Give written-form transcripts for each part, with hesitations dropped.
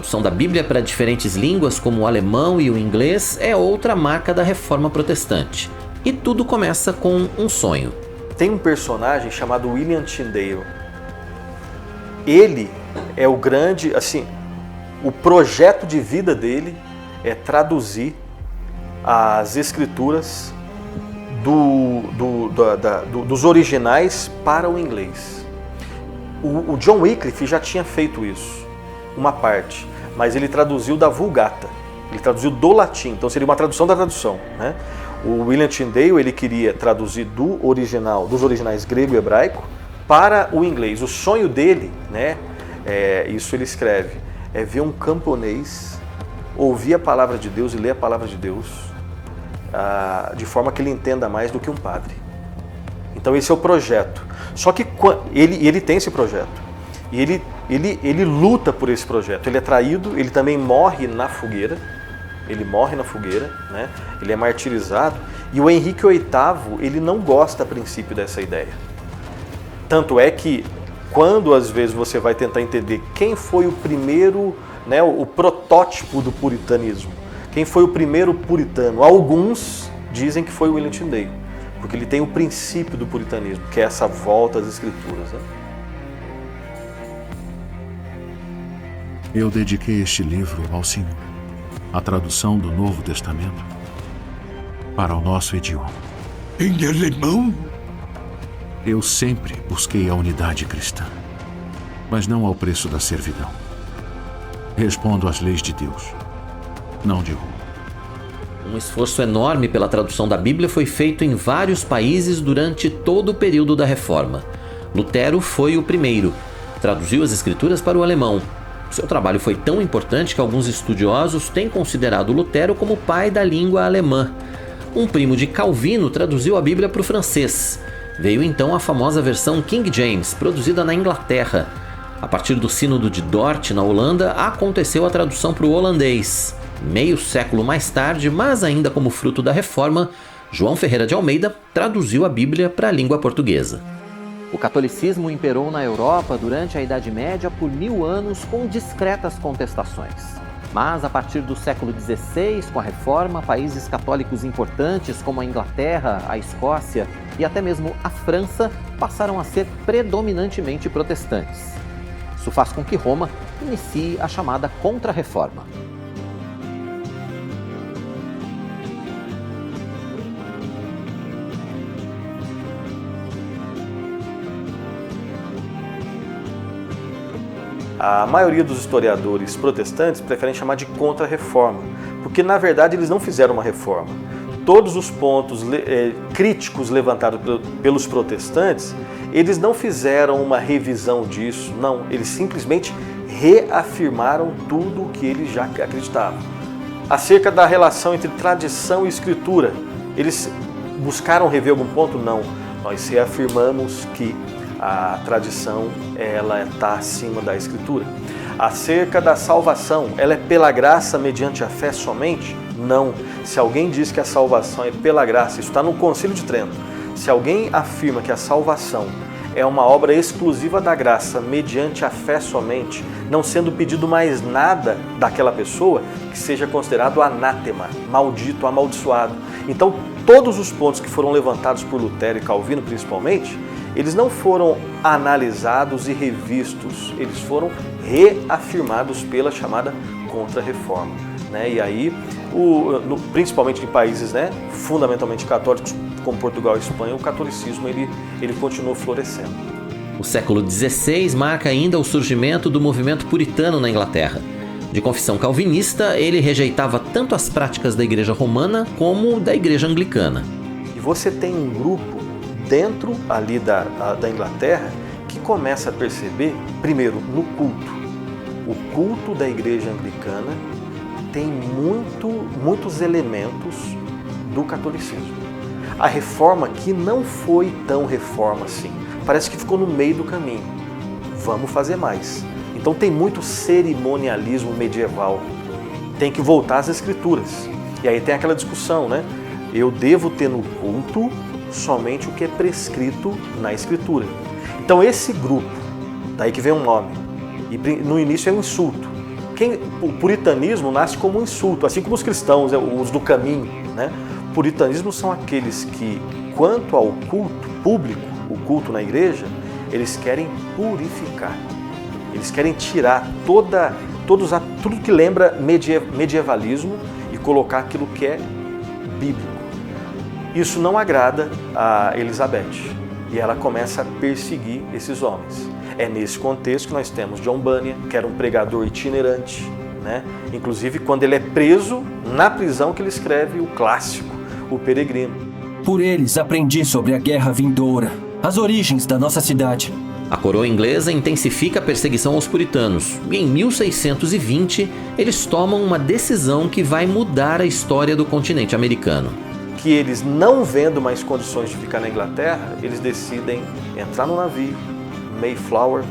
tradução da Bíblia para diferentes línguas, como o alemão e o inglês, é outra marca da Reforma Protestante. E tudo começa com um sonho. Tem um personagem chamado William Tyndale. Ele é o grande, assim, o projeto de vida dele é traduzir as escrituras dos originais para o inglês. O John Wycliffe já tinha feito isso, uma parte, mas ele traduziu da Vulgata, ele traduziu do latim, então seria uma tradução da tradução, né? O William Tyndale, ele queria traduzir dos originais grego e hebraico para o inglês. O sonho dele, né, isso ele escreve, é ver um camponês ouvir a palavra de Deus e ler a palavra de Deus de forma que ele entenda mais do que um padre. Então esse é o projeto. Só que ele tem esse projeto e ele luta por esse projeto. Ele é traído, ele também morre na fogueira. Né? Ele é martirizado. E o Henrique VIII, ele não gosta a princípio dessa ideia. Tanto é que quando às vezes você vai tentar entender quem foi o primeiro, né, o protótipo do puritanismo, quem foi o primeiro puritano, alguns dizem que foi o William Tyndale, porque ele tem o princípio do puritanismo, que é essa volta às escrituras, né? Eu dediquei este livro ao Senhor, a tradução do Novo Testamento, para o nosso idioma. Em alemão? Eu sempre busquei a unidade cristã, mas não ao preço da servidão. Respondo às leis de Deus, não de Roma. Um esforço enorme pela tradução da Bíblia foi feito em vários países durante todo o período da Reforma. Lutero foi o primeiro, traduziu as Escrituras para o alemão. Seu trabalho foi tão importante que alguns estudiosos têm considerado Lutero como o pai da língua alemã. Um primo de Calvino traduziu a Bíblia para o francês. Veio então a famosa versão King James, produzida na Inglaterra. A partir do Sínodo de Dort, na Holanda, aconteceu a tradução para o holandês. Meio século mais tarde, mas ainda como fruto da Reforma, João Ferreira de Almeida traduziu a Bíblia para a língua portuguesa. O catolicismo imperou na Europa durante a Idade Média por 1000 anos com discretas contestações. Mas a partir do século XVI, com a Reforma, países católicos importantes como a Inglaterra, a Escócia e até mesmo a França passaram a ser predominantemente protestantes. Isso faz com que Roma inicie a chamada Contra-Reforma. A maioria dos historiadores protestantes preferem chamar de contra-reforma, porque na verdade eles não fizeram uma reforma. Todos os pontos críticos levantados pelos protestantes, eles não fizeram uma revisão disso, não. Eles simplesmente reafirmaram tudo o que eles já acreditavam. Acerca da relação entre tradição e escritura, eles buscaram rever algum ponto? Não. Nós reafirmamos que a tradição ela está acima da escritura. Acerca da salvação, ela é pela graça mediante a fé somente? Não. Se alguém diz que a salvação é pela graça, isso está no Concílio de Trento. Se alguém afirma que a salvação é uma obra exclusiva da graça mediante a fé somente, não sendo pedido mais nada daquela pessoa, que seja considerado anátema, maldito, amaldiçoado. Então, todos os pontos que foram levantados por Lutero e Calvino, principalmente, eles não foram analisados e revistos, eles foram reafirmados pela chamada Contra-Reforma, né? E aí, principalmente em países, né, fundamentalmente católicos, como Portugal e Espanha, o catolicismo ele continuou florescendo. O século XVI marca ainda o surgimento do movimento puritano na Inglaterra. De confissão calvinista, ele rejeitava tanto as práticas da Igreja Romana como da Igreja Anglicana. E você tem um grupo dentro ali da Inglaterra que começa a perceber, primeiro, no culto. O culto da Igreja Anglicana tem muitos elementos do catolicismo. A reforma que não foi tão reforma assim, parece que ficou no meio do caminho. Vamos fazer mais. Então tem muito cerimonialismo medieval. Tem que voltar às escrituras. E aí tem aquela discussão, né? Eu devo ter no culto somente o que é prescrito na escritura. Então esse grupo, daí que vem o nome, e no início é um insulto, O puritanismo nasce como um insulto, assim como os cristãos, os do caminho, né? O puritanismo são aqueles que, quanto ao culto público, o culto na igreja, eles querem purificar. Eles querem tirar tudo que lembra medievalismo e colocar aquilo que é bíblico. Isso não agrada a Elizabeth e ela começa a perseguir esses homens. É nesse contexto que nós temos John Bunyan, que era um pregador itinerante, né? Inclusive quando ele é preso, na prisão que ele escreve o clássico, O Peregrino. Por eles aprendi sobre a guerra vindoura, as origens da nossa cidade. A coroa inglesa intensifica a perseguição aos puritanos e em 1620 eles tomam uma decisão que vai mudar a história do continente americano. Que eles, não vendo mais condições de ficar na Inglaterra, eles decidem entrar no navio, Mayflower,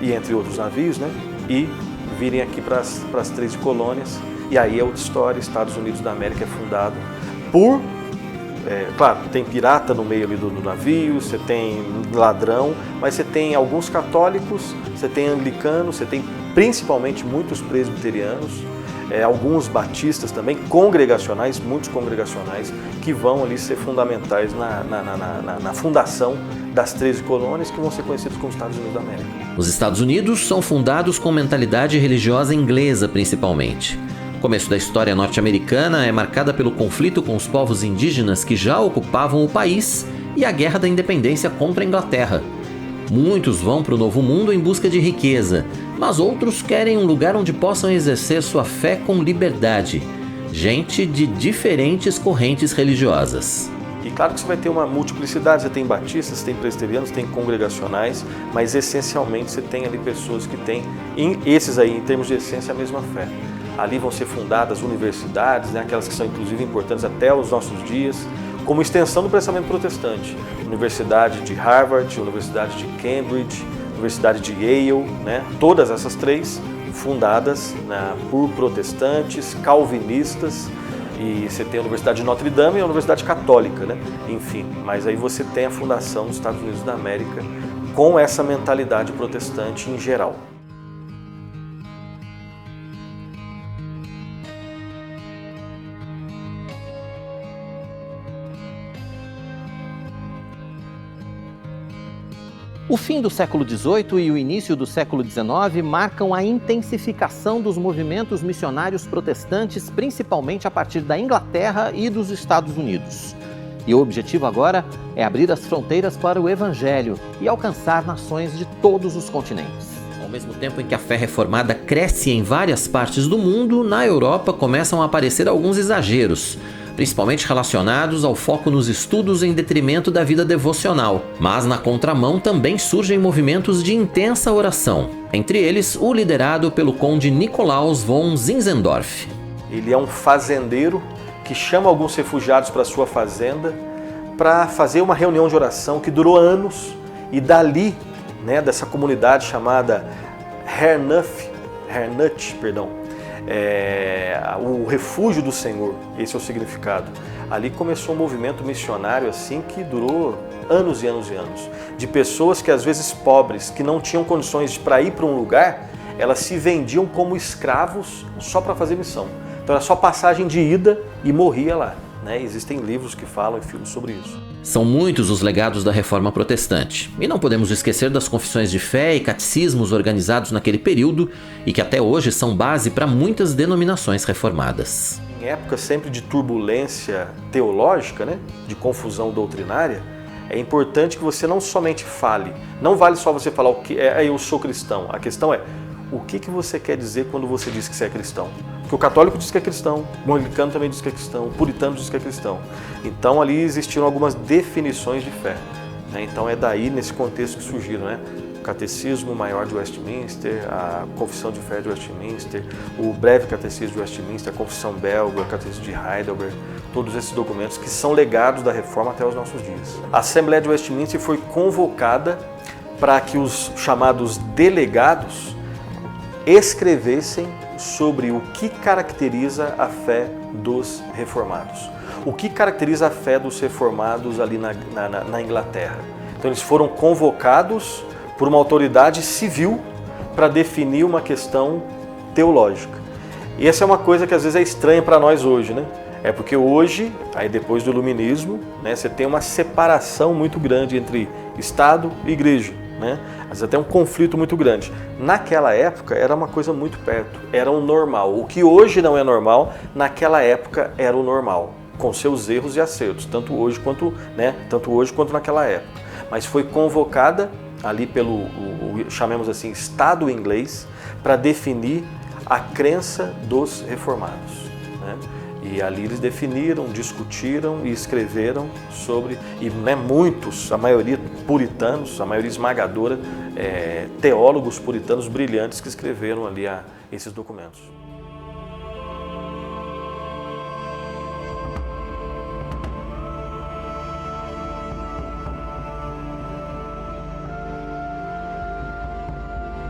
e entre outros navios, né? E virem aqui para as 13 colônias. E aí é outra história, Estados Unidos da América é fundado por... claro, tem pirata no meio ali do navio, você tem ladrão, mas você tem alguns católicos, você tem anglicanos, você tem principalmente muitos presbiterianos, alguns batistas também, congregacionais, muitos congregacionais, que vão ali ser fundamentais na fundação das 13 colônias, que vão ser conhecidos como Estados Unidos da América. Os Estados Unidos são fundados com mentalidade religiosa inglesa, principalmente. O começo da história norte-americana é marcada pelo conflito com os povos indígenas que já ocupavam o país e a guerra da independência contra a Inglaterra. Muitos vão para o Novo Mundo em busca de riqueza, mas outros querem um lugar onde possam exercer sua fé com liberdade. Gente de diferentes correntes religiosas. E claro que você vai ter uma multiplicidade, você tem batistas, você tem presbiterianos, tem congregacionais, mas essencialmente você tem ali pessoas que têm, esses aí em termos de essência, a mesma fé. Ali vão ser fundadas universidades, né, aquelas que são inclusive importantes até os nossos dias, como extensão do pensamento protestante. Universidade de Harvard, Universidade de Cambridge, Universidade de Yale, né, todas essas três fundadas, né, por protestantes, calvinistas, e você tem a Universidade de Notre Dame e a Universidade Católica, né? Enfim, mas aí você tem a fundação dos Estados Unidos da América com essa mentalidade protestante em geral. O fim do século XVIII e o início do século XIX marcam a intensificação dos movimentos missionários protestantes, principalmente a partir da Inglaterra e dos Estados Unidos. E o objetivo agora é abrir as fronteiras para o Evangelho e alcançar nações de todos os continentes. Ao mesmo tempo em que a fé reformada cresce em várias partes do mundo, na Europa começam a aparecer alguns exageros, principalmente relacionados ao foco nos estudos em detrimento da vida devocional. Mas na contramão também surgem movimentos de intensa oração, entre eles o liderado pelo conde Nikolaus von Zinzendorf. Ele é um fazendeiro que chama alguns refugiados para sua fazenda para fazer uma reunião de oração que durou anos, e dali, né, dessa comunidade chamada Hernut, o refúgio do Senhor, esse é o significado. Ali começou um movimento missionário assim que durou anos e anos e anos, de pessoas que às vezes pobres, que não tinham condições para ir para um lugar, elas se vendiam como escravos só para fazer missão. Então era só passagem de ida e morria lá, né? Existem livros que falam e filmes sobre isso. São muitos os legados da Reforma Protestante, e não podemos esquecer das confissões de fé e catecismos organizados naquele período e que até hoje são base para muitas denominações reformadas. Em época sempre de turbulência teológica, né, de confusão doutrinária, é importante que você não somente fale, não vale só você falar o que eu sou cristão. A questão é, o que você quer dizer quando você diz que você é cristão? Porque o católico diz que é cristão, o anglicano também diz que é cristão, o puritano diz que é cristão. Então ali existiram algumas definições de fé, né? Então é daí, nesse contexto, que surgiram, né? O Catecismo Maior de Westminster, a Confissão de Fé de Westminster, o Breve Catecismo de Westminster, a Confissão Belga, o Catecismo de Heidelberg, todos esses documentos que são legados da Reforma até os nossos dias. A Assembleia de Westminster foi convocada para que os chamados delegados escrevessem sobre o que caracteriza a fé dos reformados. O que caracteriza a fé dos reformados ali na Inglaterra. Então eles foram convocados por uma autoridade civil para definir uma questão teológica. E essa é uma coisa que às vezes é estranha para nós hoje, né? É porque hoje, aí depois do iluminismo, né, você tem uma separação muito grande entre Estado e Igreja, né? Às vezes até um conflito muito grande. Naquela época era uma coisa muito perto, era o normal. O que hoje não é normal, naquela época era o normal, com seus erros e acertos, tanto hoje quanto naquela época. Mas foi convocada ali pelo, chamemos assim, Estado inglês, para definir a crença dos reformados, né? E ali eles definiram, discutiram e escreveram sobre, e muitos, a maioria puritanos, a maioria esmagadora, teólogos puritanos brilhantes que escreveram ali esses documentos.